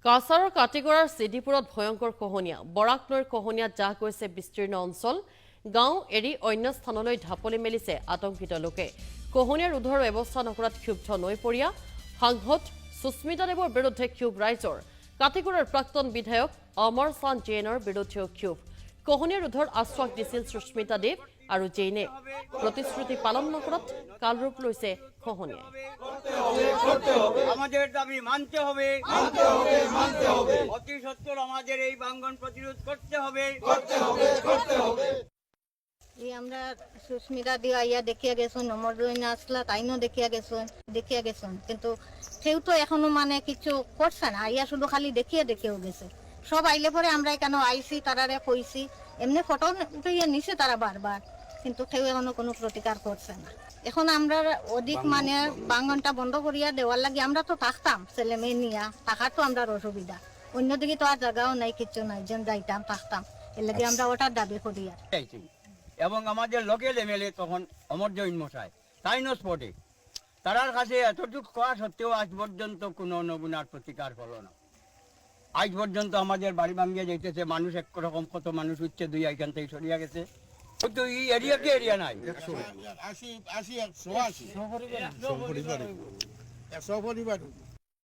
কাছাৰৰ কাটিগড়াৰ চিডিপুৰত ভয়ংকৰ খহনীয়া বৰাক নৈৰ খহনীয়াত জাহ গৈছে বিস্তীৰ্ণ অঞ্চল গাঁও এৰি অন্য স্থানলৈ ঢাপলি মেলিছে আতংকিত লোকে খহনীয়া ৰোধৰ ব্যৱস্থা নকৰাত ক্ষুব্ধ নৈপৰীয়া সাংসদ সুস্মিতা দেৱৰ বিৰুদ্ধে ক্ষোভ ৰাইজৰ কাটিগড়াৰ প্ৰাক্তন বিধায়ক অমৰ চান্দ জৈনৰ বিৰুদ্ধেও ক্ষোভ খহনীয়া ৰোধৰ আশ্বাস দিছিল সুস্মিতা দেৱ আৰু জৈনে প্ৰতিশ্ৰুতি পালন নকৰাত কালৰূপ লৈছে খহনীয়াই আমাদের দাবি মানতে হবে অতি সত্বর আমাদের এই ভাঙ্গন প্রতিরোধ করতে হবে এই আমরা সুস্মিতা দিয়া ইয়া দেখিয়া গেছো নমর জৈনা আসলা তাইনও দেখিয়া গেছো কিন্তু কেউ তো এখনো মানে কিছু করছে না ইয়া শুধু খালি দেখিয়েও গেছে সব আইলে পরে আমরা কেন আইসি তারারে কইছি এমনি ফটো উঠাইয়া নিছে তারা বারবার কিন্তু কেউ এখনো কোনো প্রতিকার করছে না এখন আমরা অধিক মানে বাঙ্গনটা বন্ধ করিয়া দেওয়ার লাগে আমরা তো থাকতাম ছেলে মেয়ে নিয়া থাকার তো আমরা অসুবিধা অন্যদিকে তো আর জায়গাও নাই কিছু নাই যেন যাইতাম থাকতাম এর লাগে আমরা ওটার দাবি করি আর এবং আমাদের লোকাল এমএলএ তখন অমর জৈন মশাই তাইনো স্পটে তারার কাছে এতটুকু করা সত্ত্বেও আজ পর্যন্ত কোনো নমুনার প্রতিকার হলো না আজ পর্যন্ত আমাদের বাড়ি ভাঙ্গিয়ে যাইতেছে মানুষ একরকম কত মানুষ উঠছে দুই এখান থেকে সরিয়া গেছে কিন্তু এই এরিয়া কি এরিয়া নাই 180 180 180 পরিবার